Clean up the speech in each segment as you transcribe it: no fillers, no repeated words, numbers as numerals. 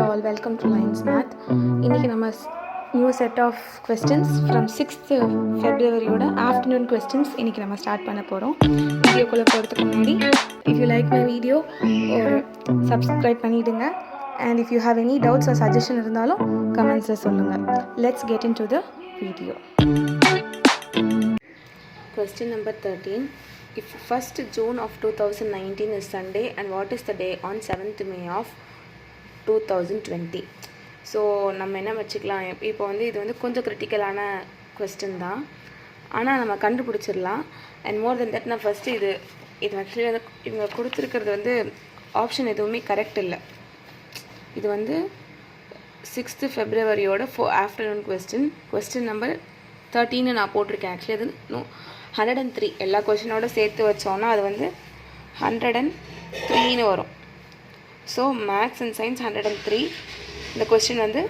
all, welcome to Lines Math. இன்றைக்கி நம்ம new set of questions from 6th ஃபெப்ரவரியோட afternoon questions இன்றைக்கி நம்ம ஸ்டார்ட் பண்ண போகிறோம். வீடியோக்குள்ளே போகிறதுக்கு முன்னாடி if you like my video ஒரு சப்ஸ்கிரைப் பண்ணிவிடுங்க. And if you have any doubts or suggestion இருந்தாலும் கமெண்ட்ஸில் சொல்லுங்கள். Let's get into the video. Question number 13. If 1st June of 2019 is Sunday and what is the day on 7th May of 2020? So நம்ம என்ன வச்சுக்கலாம், இப்போ வந்து இது வந்து கொஞ்சம் கிரிட்டிக்கலான கொஸ்டின் தான், ஆனால் நம்ம கண்டுபிடிச்சிடலாம். அண்ட் மோர் தென் தட் நான் ஃபஸ்ட்டு இது ஆக்சுவலி வந்து இவங்க கொடுத்துருக்கிறது வந்து ஆப்ஷன் எதுவுமே கரெக்ட் இல்லை. இது வந்து 6th ஃபெப்ரவரியோட ஆஃப்டர்நூன் கொஸ்டின் நம்பர் 13 நான் போட்டிருக்கேன். ஆக்சுவலி அது 103 எல்லா கொஸ்டினோட சேர்த்து வச்சோன்னா அது வந்து 103 வரும். ஸோ மேக்ஸ் அண்ட் சயின்ஸ் 103, இந்த கொஸ்டின் வந்து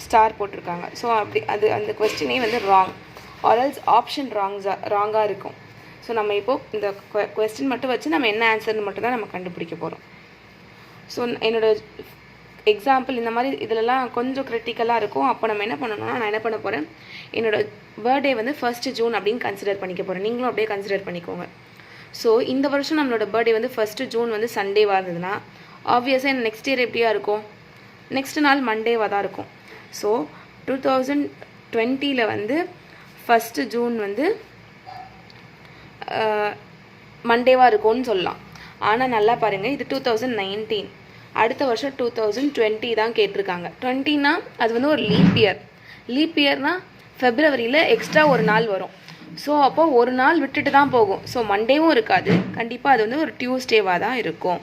ஸ்டார் போட்டிருக்காங்க. ஸோ அப்படி அந்த கொஸ்டினே வந்து ராங், ஆர்எல்ஸ் ஆப்ஷன் ராங்காக இருக்கும். ஸோ நம்ம இப்போது இந்த கொஸ்டின் மட்டும் வச்சு நம்ம என்ன ஆன்சர்னு மட்டும் தான் நம்ம கண்டுபிடிக்க போகிறோம். ஸோ என்னோடய எக்ஸாம்பிள் இந்த மாதிரி இதிலலாம் கொஞ்சம் க்ரிட்டிக்கலாக இருக்கும். அப்போ நம்ம என்ன பண்ணணும்னா, நான் என்ன பண்ண போகிறேன், என்னோடய பர்த்டே வந்து 1st June அப்படின்னு கன்சிடர் பண்ணிக்க போகிறேன். நீங்களும் அப்படியே கன்சிடர் பண்ணிக்கோங்க. ஸோ இந்த வருஷம் நம்மளோட பர்த்டே வந்து 1st June வந்து சண்டேவாக இருந்ததுன்னா ஆப்வியஸாக நெக்ஸ்ட் இயர் எப்படியா இருக்கும், நெக்ஸ்ட் நாள் மண்டேவாக தான் இருக்கும். ஸோ 2020 வந்து 1st June வந்து மண்டேவாக இருக்கும்னு சொல்லலாம். ஆனால் நல்லா பாருங்கள், இது 2019, அடுத்த வருஷம் 2020 தான் கேட்டிருக்காங்க. 20னா அது வந்து ஒரு லீப் இயர்னால் ஃபெப்ரவரியில் எக்ஸ்ட்ரா ஒரு நாள் வரும். ஸோ அப்போது ஒரு நாள் விட்டுட்டு தான் போகும். ஸோ மண்டேவும் இருக்காது, கண்டிப்பாக அது வந்து ஒரு டியூஸ்டேவாக தான் இருக்கும்.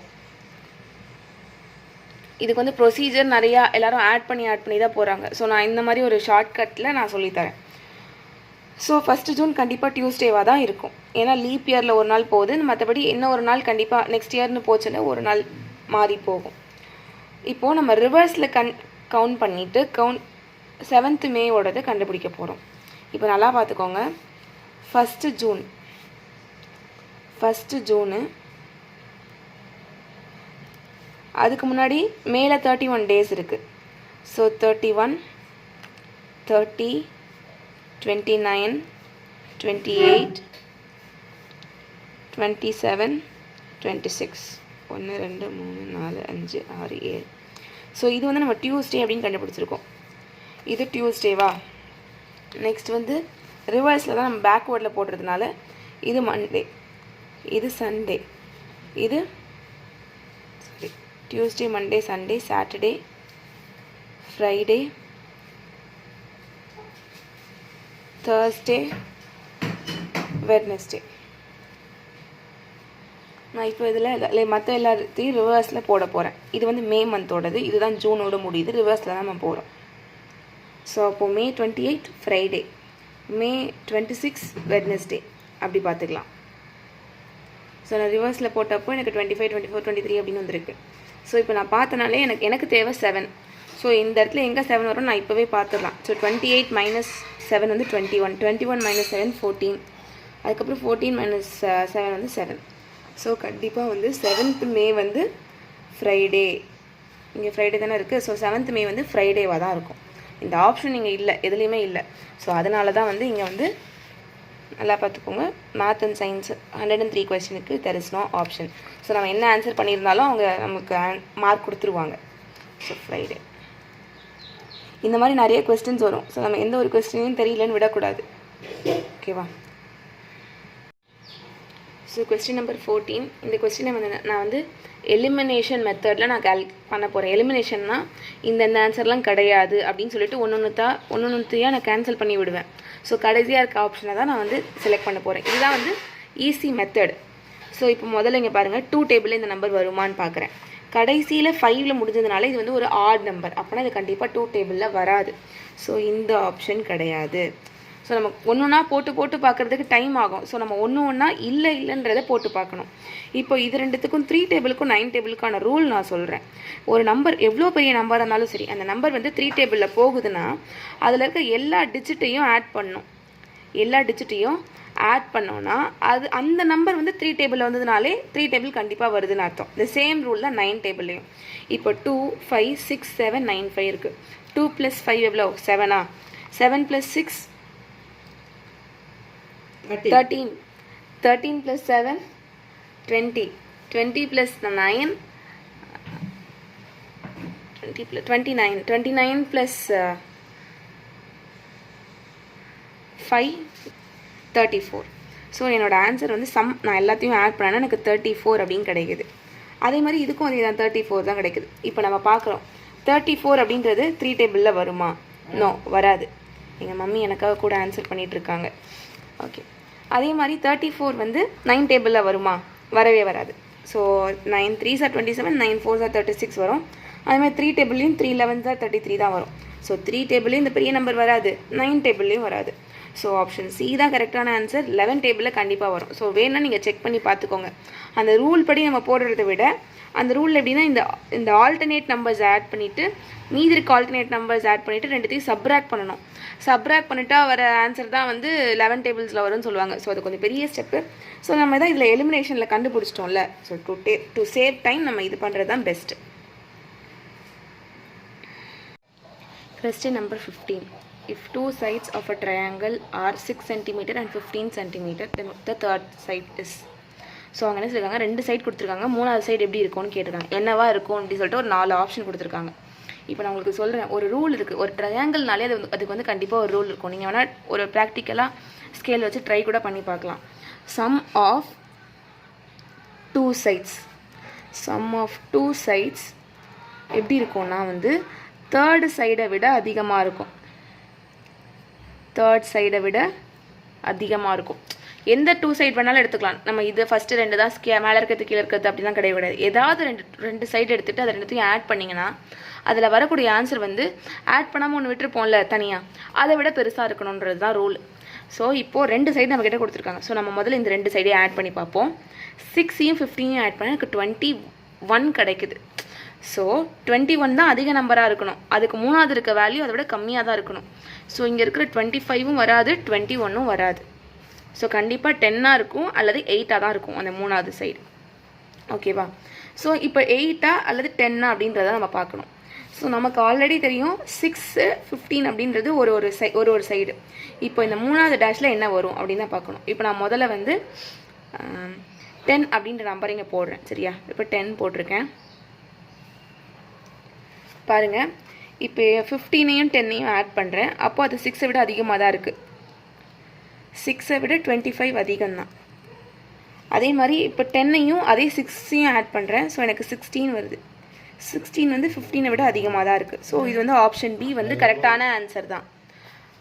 இதுக்கு வந்து ப்ரொசீஜர் நிறையா எல்லோரும் ஆட் பண்ணி தான் போகிறாங்க. ஸோ நான் இந்த மாதிரி ஒரு ஷார்ட்கட்டில் நான் சொல்லித்தரேன். ஸோ 1st June கண்டிப்பாக டியூஸ்டேவாக தான் இருக்கும், ஏன்னா லீப் இயரில் ஒரு நாள் போகுது. மற்றபடி என்ன ஒரு நாள் கண்டிப்பாக நெக்ஸ்ட் இயர்னு போச்சுன்னா ஒரு நாள் மாறி போகும். இப்போது நம்ம ரிவர்ஸில் கவுண்ட் பண்ணிவிட்டு 7th Mayவோடது கண்டுபிடிக்க போகிறோம். இப்போ நல்லா பார்த்துக்கோங்க. 1st June அதுக்கு முன்னாடி மேலே 31 டேஸ் இருக்குது. ஸோ 31, 30, 29, 28, 27, 26, 1 2 3 4 5 6 7. ஸோ இது வந்து நம்ம டியூஸ்டே அப்படின்னு கண்டுபிடிச்சிருக்கோம். இது டியூஸ்டேவா. நெக்ஸ்ட் வந்து ரிவர்ஸில் தான் நம்ம பேக்வேர்டில் போடுறதுனால இது மண்டே, இது சண்டே, இது Tuesday, Monday, Sunday, Saturday, Friday, Thursday, Wednesday. நான் இப்போ இதில் மற்ற எல்லாத்தையும் ரிவர்ஸில் போட போகிறேன். இது வந்து மே மந்தோடது, இதுதான் ஜூனோட முடியுது, ரிவர்ஸில் தான் நம்ம போகிறோம். ஸோ அப்போது May 28 ஃப்ரைடே, May 26 வெட்னஸ்டே, அப்படி பார்த்துக்கலாம். ஸோ நான் ரிவர்ஸில் போட்டப்போ எனக்கு 25, 24, 23 அப்படின்னு வந்திருக்கு. ஸோ இப்போ நான் பார்த்தனாலே எனக்கு தேவை 7. ஸோ இந்த இடத்துல எங்கே 7 வரும் நான் இப்போவே பார்த்துடலாம். ஸோ 28 - 7 வந்து 21, 21 - 7 14, அதுக்கப்புறம் 14 - 7 வந்து 7. ஸோ கண்டிப்பாக வந்து 7th May வந்து ஃப்ரைடே, இங்கே ஃப்ரைடே தானே இருக்குது. ஸோ 7th May வந்து ஃப்ரைடேவாக தான் இருக்கும். இந்த ஆப்ஷன் இங்கே இல்லை, எதுலேயுமே இல்லை. ஸோ அதனால தான் வந்து இங்கே வந்து நல்லா பார்த்துக்கோங்க, மேத் அண்ட் சயின்ஸ் 103 கொஸ்டினுக்கு there is no option. So நம்ம என்ன ஆன்சர் பண்ணியிருந்தாலும் அவங்க நமக்கு மார்க் கொடுத்துருவாங்க. ஸோ ஃப்ரைடே இந்த மாதிரி நிறைய கொஸ்டின்ஸ் வரும். ஸோ நம்ம எந்த ஒரு கொஸ்டினையும் தெரியலன்னு விடக்கூடாது, ஓகேவா? So question number 14. இந்த கொஸ்டினை வந்து நான் வந்து எலிமினேஷன் மெத்தடில் நான் பண்ண போகிறேன். எலிமினேஷன்னா இந்த ஆன்சர்லாம் கிடையாது அப்படின்னு சொல்லிட்டு ஒன்றுத்தையாக நான் கேன்சல் பண்ணி விடுவேன். ஸோ கடைசியாக இருக்க ஆப்ஷனை தான் நான் வந்து செலக்ட் பண்ண போகிறேன். இதுதான் வந்து ஈஸி மெத்தட். ஸோ இப்போ முதல்ல இங்கே பாருங்கள், 2 டேபிளில் இந்த நம்பர் வருமானு பார்க்குறேன். கடைசியில் 5ல் முடிஞ்சதுனால இது வந்து ஒரு ஆட் நம்பர், அப்போனா இது கண்டிப்பாக 2 டேபிளில் வராது. ஸோ இந்த ஆப்ஷன் கிடையாது. ஸோ நம்ம ஒன்றுனா போட்டு பார்க்குறதுக்கு டைம் ஆகும். ஸோ நம்ம ஒன்றா இல்லைன்றதை போட்டு பார்க்கணும். இப்போ இது ரெண்டுத்துக்கும் 3 டேபிளுக்கும் 9 டேபிளுக்கான ரூல் நான் சொல்கிறேன். ஒரு நம்பர் எவ்வளோ பெரிய நம்பராக இருந்தாலும் சரி, அந்த நம்பர் வந்து 3 டேபிளில் போகுதுன்னா அதில் இருக்க எல்லா டிஜிட்டையும் ஆட் பண்ணணும். ஆட் பண்ணோன்னா அது அந்த நம்பர் வந்து 3 டேபிளில் வந்ததுனாலே 3 டேபிள் கண்டிப்பாக வருதுன்னு அர்த்தம். இந்த சேம் ரூல் தான் 9 டேபிள்லையும். இப்போ 2 5 6 7 9 5 இருக்குது. 2 + 5 எவ்வளோ? 7ஆ? 7 + 6 13. 13 + 7 20. 20 + 9 29. 29 + 5 34. ஸோ என்னோடய ஆன்சர் வந்து நான் எல்லாத்தையும் ஆட் பண்ணேன்னா எனக்கு 34 அப்படின்னு கிடைக்குது. அதே மாதிரி இதுக்கும் அதே தான் 34 தான் கிடைக்குது. இப்போ நம்ம பார்க்குறோம் 34 அப்படின்றது 3 டேபிளில் வருமா? நோ, வராது. எங்கள் மம்மி எனக்காக கூட ஆன்சர் பண்ணிகிட்ருக்காங்க. ஓகே, அதே மாதிரி 34 வந்து 9 டேபிளில் வருமா? வரவே வராது. So 9 3s are 27, 9 4s are 36 வரும். அதே மாதிரி 3 டேபிள்லையும் 3 11s are 33 தான் வரும். ஸோ 3 டேபிள்லையும் இந்த பெரிய நம்பர் வராது, 9 டேபிள்லையும் வராது. ஸோ ஆப்ஷன் சி தான் கரெக்டான ஆன்சர். 11 டேபிளில் கண்டிப்பாக வரும். ஸோ வேணும்னா நீங்கள் செக் பண்ணி பார்த்துக்கோங்க. அந்த ரூல் படி நம்ம போடுறத விட அந்த ரூல் எப்படின்னா இந்த ஆல்டர்னேட் நம்பர்ஸ் ஆட் பண்ணிவிட்டு மீதி இருக்க ஆல்டர்னேட் நம்பர்ஸ் ஆட் பண்ணிவிட்டு ரெண்டுத்தையும் சப்ராக்ட் பண்ணணும். சப்ராக்ட் பண்ணிட்டா வர ஆன்சர் தான் வந்து 11 டேபிள்ஸில் வரும்னு சொல்லுவாங்க. ஸோ அது கொஞ்சம் பெரிய ஸ்டெப்பு. ஸோ நம்ம தான் இதில் எலிமினேஷனில் கண்டுபிடிச்சிட்டோம்ல. ஸோ டு சேவ் டைம் நம்ம இது பண்ணுறது தான் best. Question number 15. If two sides of a triangle are 6 cm and 15 cm, then the third side is. So அவங்க என்ன சொல்லியிருக்காங்க, 2 சைடு கொடுத்துருக்காங்க, 3வது சைடு எப்படி இருக்கும்னு கேட்டிருக்காங்க. என்னவா இருக்கும் அப்படின்னு சொல்லிட்டு ஒரு 4 ஆப்ஷன் கொடுத்துருக்காங்க. இப்போ நான் உங்களுக்கு சொல்கிறேன், ஒரு ரூல் இருக்குது. ஒரு ட்ரையாங்கிள்னாலே அதுக்கு வந்து கண்டிப்பாக ஒரு ரூல் இருக்கும். நீங்கள் வேணால் ஒரு ப்ராக்டிக்கலாக ஸ்கேல் வச்சு ட்ரை கூட பண்ணி பார்க்கலாம். சம் ஆஃப் டூ சைட்ஸ் எப்படி இருக்கும்னா வந்து தேர்டு சைடை விட அதிகமாக இருக்கும். எந்த 2 சைடு வேணாலும் எடுத்துக்கலாம். நம்ம இது ஃபஸ்ட்டு 2 தான் மேலே இருக்கிறது கீழே இருக்கிறது அப்படிலாம் கிடையாது. ஏதாவது ரெண்டு சைடு எடுத்துகிட்டு அதை ரெண்டுத்தையும் ஆட் பண்ணிங்கன்னா அதில் வரக்கூடிய ஆன்சர் வந்து ஆட் பண்ணாமல் ஒன்று விட்டுருப்போம்ல தனியாக, அதை விட பெருசாக இருக்கணுன்றது தான் ரூல். ஸோ இப்போது 2 சைடு நம்மக்கிட்ட கொடுத்துருக்காங்க. ஸோ நம்ம முதல்ல இந்த 2 சைடையும் ஆட் பண்ணி பார்ப்போம். 6ஐயும் 15ஐயும் ஆட் பண்ணால் எனக்கு 21 கிடைக்குது. ஸோ 21 தான் அதிக நம்பராக இருக்கணும். அதுக்கு 3வது இருக்க வேல்யூ அதை விட கம்மியாக தான் இருக்கணும். ஸோ இங்கே இருக்கிற 25ம் வராது, 21ம் வராது. ஸோ கண்டிப்பாக 10ஆக இருக்கும் அல்லது 8ஆக தான் இருக்கும் அந்த 3வது சைடு. ஓகேவா? ஸோ இப்போ 8ஆ அல்லது 10ஆ அப்படின்றத நம்ம பார்க்கணும். ஸோ நமக்கு ஆல்ரெடி தெரியும் 6 15 அப்படின்றது ஒரு சைடு. இப்போ இந்த 3வது டேஷில் என்ன வரும் அப்படின்னு தான் பார்க்கணும். இப்போ நான் முதல்ல வந்து 10 அப்படின்ற நம்பர் இங்கே போடுறேன். சரியா? இப்போ 10 போட்டிருக்கேன். பாருங்கள், இப்போ 15ஐயும் 10ஐயும் ஆட் பண்ணுறேன். அப்போ அது 6ஐ விட அதிகமாக தான் இருக்குது. 6ஐ விட 25 அதிகம்தான். அதே மாதிரி இப்போ 10ஐயும் அதே 6ஐயும் ஆட் பண்ணுறேன். ஸோ எனக்கு 16 வருது. 16 வந்து 15ஐ விட அதிகமாக தான் இருக்குது. ஸோ இது வந்து ஆப்ஷன் பி வந்து கரெக்டான ஆன்சர் தான்.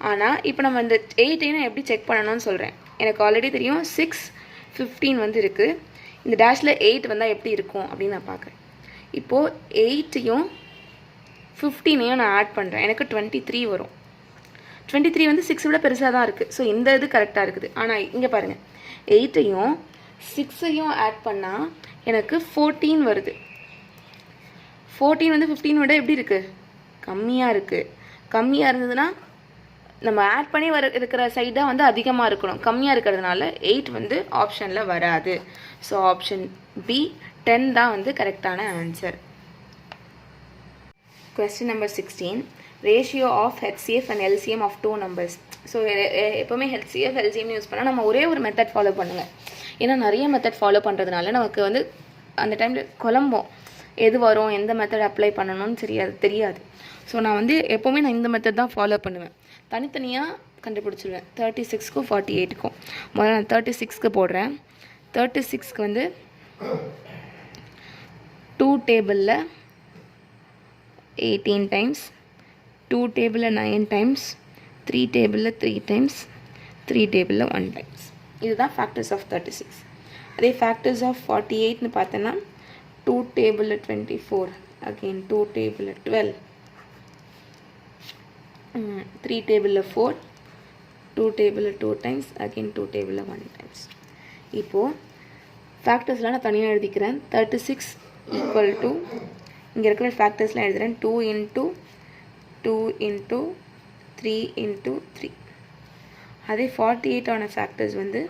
ஆனால் இப்போ நம்ம இந்த 8ஐயும் எப்படி செக் பண்ணணும்னு சொல்கிறேன். எனக்கு ஆல்ரெடி தெரியும் 6 15 வந்து இருக்குது. இந்த டேஷில் 8 வந்தால் எப்படி இருக்கும் அப்படின்னு நான் பார்க்குறேன். இப்போது 8ஐயும் 15ஐயும் நான் ஆட் பண்ணுறேன். எனக்கு 23 வரும். 23 வந்து 6 விட பெருசாக தான் இருக்குது. ஸோ இந்த இது கரெக்டாக இருக்குது. ஆனால் இங்கே பாருங்கள், 8ஐயும் 6ஐயும் ஆட் பண்ணால் எனக்கு 14 வருது. 14 வந்து 15 விட எப்படி இருக்குது? கம்மியாக இருக்குது. கம்மியாக இருந்ததுன்னா நம்ம ஆட் பண்ணி இருக்கிற சைடு தான் வந்து அதிகமாக இருக்கணும். கம்மியாக இருக்கிறதுனால 8 வந்து ஆப்ஷனில் வராது. ஸோ ஆப்ஷன் பி 10 தான் வந்து கரெக்டான answer. Question number 16. Ratio of HCF and LCM of two numbers. So எப்போவுமே HCF LCM யூஸ் பண்ணால் நம்ம ஒரே ஒரு மெத்தட் ஃபாலோ பண்ணுங்கள். ஏன்னா நிறைய மெத்தட் ஃபாலோ பண்ணுறதுனால நமக்கு வந்து அந்த டைமில் குழம்போம், எது வரும், எந்த மெத்தட் அப்ளை பண்ணணும்னு தெரியாது. ஸோ நான் வந்து எப்போவுமே இந்த மெத்தட் தான் ஃபாலோ பண்ணுவேன். தனித்தனியாக கண்டுபிடிச்சிடுவேன். 36க்கும் 48க்கும் முதல்ல நான் 36க்கு போடுறேன். 36க்கு வந்து 2 டேபிளில் 18 டைம்ஸ், 2 டேபிளில் 9 டைம்ஸ், 3 டேபிளில் 3 டைம்ஸ், 3 டேபிளில் 1 டைம்ஸ். இதுதான் ஃபேக்டர்ஸ் ஆஃப் 36. அதே ஃபேக்டர்ஸ் ஆஃப் 48ன்னு பார்த்தோன்னா 2 டேபிளில் 24, அகெயின் 2 டேபிளில் 12, 3 டேபிளில் 4, 2 டேபிளில் 2 டைம்ஸ், அகெயின் 2 டேபிளில் 1 டைம்ஸ். இப்போது ஃபேக்டர்ஸ்லாம் நான் தனியாக எழுதிக்கிறேன். 36 ஈக்குவல் டு இங்கே இருக்கிற ஃபேக்டர்ஸ்லாம் எழுதுகிறேன். 2 × 2 × 3 × 3, அதே 48 ஆன ஃபேக்டர்ஸ் வந்து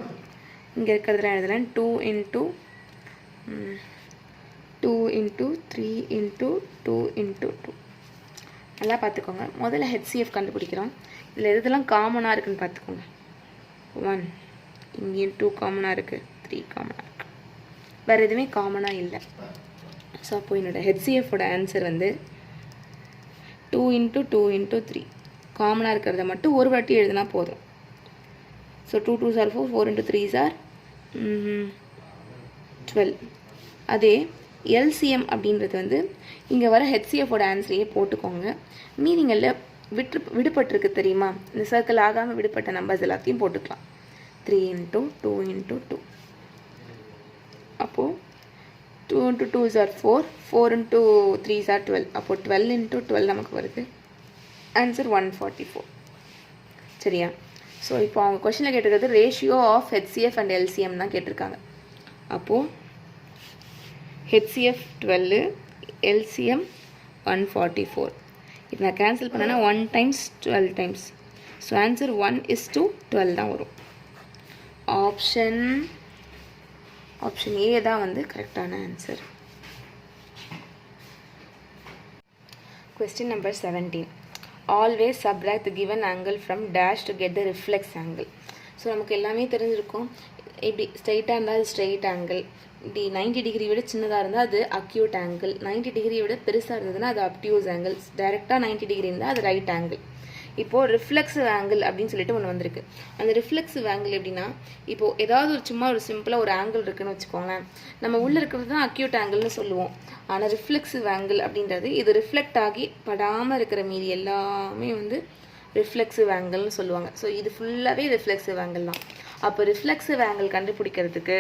இங்கே இருக்கிறதுலாம் எழுதலாம் 2 into 3 into 2 into 2. நல்லா பார்த்துக்கோங்க. முதல்ல HCF கண்டுபிடிக்கிறோம். இதில் எதெல்லாம் காமனாக இருக்குதுன்னு பார்த்துக்கோங்க. 1 இங்கேயும் 2 காமனாக இருக்குது, 3 காமனாக இருக்குது, வேறு எதுவுமே காமனாக இல்லை. ஸோ அப்போது என்னோடய HCFோட ஆன்சர் வந்து 2 into 2 into 3. காமனாக இருக்கிறத மட்டும் ஒரு வாட்டி எழுதினா போதும். So 2 2s are 4, 4 into 3s are 12. அதே LCM அப்படின்றது வந்து இங்கே வர HCFோட ஆன்சரையே போட்டுக்கோங்க. மீனிங்கில் விடுபட்டிருக்கு தெரியுமா, இந்த சர்க்கிள் ஆகாமல் விடுபட்ட நம்பர்ஸ் எல்லாத்தையும் போட்டுக்கலாம். 3 into 2 into 2. அப்போது 2 into 2s are 4, 4 into 3s are 12. அப்போது 12 into 12 நமக்கு வருது. ஆன்சர் 144. சரியா? ஸோ இப்போ அவங்க கொஷனில் கேட்டிருக்கிறது ratio of HCF and LCM தான் கேட்டிருக்காங்க. அப்போது HCF 12, LCM 144. இது நான் கேன்சல் பண்ணேன்னா 1 times 12 times. ஸோ ஆன்சர் 1:12 தான் வரும். ஆப்ஷன் ஏ தான் வந்து கரெக்டான answer. Question number 17. Always subtract the given angle from dash to get the reflex angle. So நமக்கு எல்லாமே தெரிஞ்சிருக்கும். இப்படி ஸ்ட்ரெயிட்டாக இருந்தால் அது ஸ்ட்ரெயிட் ஆங்கிள், இப்படி 90 டிகிரி விட சின்னதாக இருந்தால் அது அக்யூட் ஆங்கிள், 90 டிகிரி விட பெருசாக இருந்ததுன்னா அது அப்டியூஸ் ஆங்கிள், டைரெக்டாக 90 டிகிரி இருந்தால் அது ரைட் ஆங்கிள். இப்போது ரிஃப்ளெக்ஸிவ் ஆங்கிள் அப்படின்னு சொல்லிட்டு ஒன்று வந்திருக்கு. அந்த ரிஃப்ளெக்ஸிவ் ஆங்கிள் எப்படின்னா, இப்போது ஏதாவது ஒரு சும்மா ஒரு சிம்பிளாக ஒரு ஆங்கிள் இருக்குன்னு வச்சுக்கோங்களேன், நம்ம உள்ளே இருக்கிறது தான் அக்யூட் ஆங்கிள்னு சொல்லுவோம். ஆனால் ரிஃப்ளெக்ஸிவ் ஆங்கிள் அப்படின்றது இது ரிஃப்ளெக்ட் ஆகி படாமல் இருக்கிற மீதி எல்லாமே வந்து ரிஃப்ளெக்ஸிவ் ஆங்கிள்னு சொல்லுவாங்க. ஸோ இது ஃபுல்லாகவே ரிஃப்ளெக்ஸிவ் ஆங்கிள் தான். அப்போ ரிஃப்ளெக்ஸிவ் ஆங்கிள் கண்டுபிடிக்கிறதுக்கு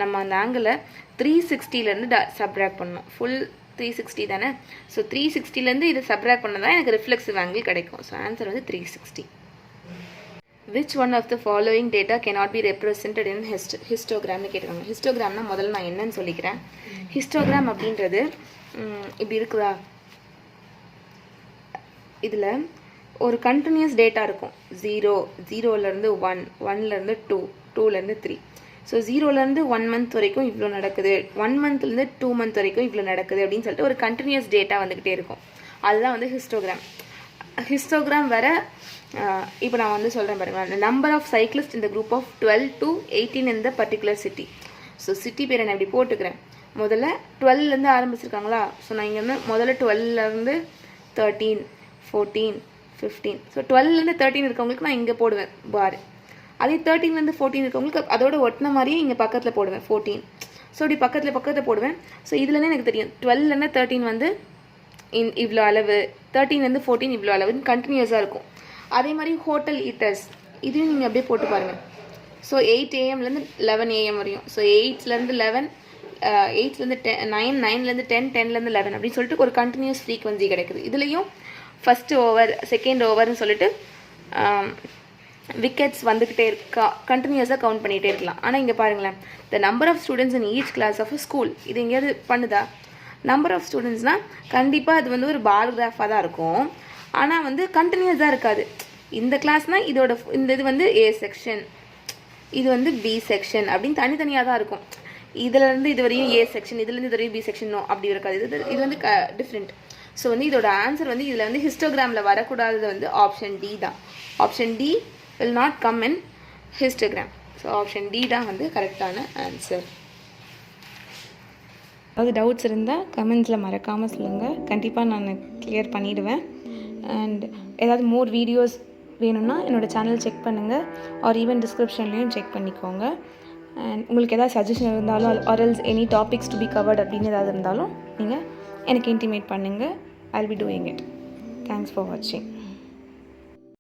நம்ம அந்த ஆங்கிளை 360லேருந்து சப்ராக்ட் பண்ணணும். ஃபுல் 360 தானே. ஸோ 360லேருந்து இது சப்ராக்ட் பண்ணால் தான் எனக்கு ரிஃப்ளெக்ஸிவ் ஆங்கிள் கிடைக்கும். ஸோ ஆன்சர் வந்து 360. Which one of the following data cannot be represented in ஹிஸ்டோகிராம்னு கேட்டிருக்காங்க. ஹிஸ்டோகிராம்னா முதல்ல நான் என்னன்னு சொல்லிக்கிறேன். ஹிஸ்டோகிராம் அப்படின்றது இப்படி இருக்குதா, இதில் ஒரு கண்டினியூஸ் டேட்டா இருக்கும். 0லேருந்து 1, 1லேருந்து 2, 2லேருந்து 3. ஸோ 0லேருந்து 1 month வரைக்கும் இவ்வளோ நடக்குது, 1 monthலேருந்து 2 month வரைக்கும் இவ்வளோ நடக்குது அப்படின்னு சொல்லிட்டு ஒரு கண்டினியூஸ் டேட்டா வந்துக்கிட்டே இருக்கும். அதுதான் வந்து ஹிஸ்டோகிராம். ஹிஸ்டோகிராம் வர இப்போ நான் வந்து சொல்கிறேன் பாருங்கள். நம்பர் ஆஃப் சைக்கிளிஸ்ட் இந்த group of 12 to 18 in the particular city. So city பேரை நான் இப்படி போட்டுக்கிறேன். முதல்ல 12லேருந்து ஆரம்பிச்சிருக்காங்களா. ஸோ நான் இங்கே வந்து முதல்ல 12லேருந்து 13, 14, 15. ஸோ 12லேருந்து 13 இருக்கவங்களுக்கு நான் இங்கே போடுவேன் பார். அதே 13லேருந்து 14 இருக்கவங்களுக்கு அதோட ஒட்டின மாதிரியே இங்கே பக்கத்தில் போடுவேன் 14. ஸோ இப்படி பக்கத்தில் போடுவேன். ஸோ இதுலேருந்து எனக்கு தெரியும் 12லேருந்து 13 வந்து இவ்வளோ அளவு, 13லேருந்து 14 இவ்வளோ அளவுன்னு கண்டினியூஸாக இருக்கும். அதே மாதிரி ஹோட்டல் ஈட்டர்ஸ் இதையும் நீங்கள் அப்படியே போட்டு பாருங்கள். ஸோ 8 AM-லேருந்து 11 AM வரையும். ஸோ 8லேருந்து 11, 8லேருந்து 9, 9லேருந்து 10, 10லேருந்து 11 அப்படின்னு சொல்லிட்டு ஒரு கண்டினியூஸ் ஃப்ரீக்வன்சி கிடைக்குது. இதுலேயும் ஃபஸ்ட்டு ஓவர், செகண்ட் ஓவர்னு சொல்லிட்டு விக்கெட்ஸ் வந்துக்கிட்டே இருக்கா, கண்டினியூஸாக கவுண்ட் பண்ணிகிட்டே இருக்கலாம். ஆனால் இங்கே பாருங்களேன், the number of students in each class of school, இது எங்கேயாவது பண்ணுதா? நம்பர் ஆஃப் ஸ்டூடெண்ட்ஸ்னால் கண்டிப்பாக அது வந்து ஒரு பார் கிராஃபாக தான் இருக்கும். ஆனால் வந்து கண்டினியூஸாக இருக்காது. இந்த கிளாஸ்னால் இதோட இது வந்து A செக்ஷன், இது வந்து B செக்ஷன் அப்படின்னு தனித்தனியாக தான் இருக்கும். இதுலேருந்து இது வரையும் A செக்ஷன், இதுலேருந்து இது வரையும் B செக்ஷன் அப்படி இருக்காது. இது வந்து டிஃப்ரெண்ட். ஸோ வந்து இதோட ஆன்சர் வந்து இதில் வந்து ஹிஸ்டோகிராமில் வரக்கூடாதது வந்து ஆப்ஷன் D தான். Option D will not come in histogram. So option D தான் வந்து கரெக்டான ஆன்சர். அதாவது டவுட்ஸ் இருந்தால் கமெண்ட்ஸில் மறக்காமல் சொல்லுங்கள். கண்டிப்பாக நான் கிளியர் பண்ணிவிடுவேன். அண்ட் ஏதாவது மோர் வீடியோஸ் வேணும்னா என்னோடய சேனல் செக் பண்ணுங்கள், ஆர் ஈவன் டிஸ்கிரிப்ஷன்லேயும் செக் பண்ணிக்கோங்க. அண்ட் உங்களுக்கு ஏதாவது சஜஷன் இருந்தாலும் or else any topics to be covered அப்படின்னு ஏதாவது இருந்தாலும் நீங்கள் எனக்கு இன்டிமேட் பண்ணுங்கள். I'll be doing it. Thanks for watching.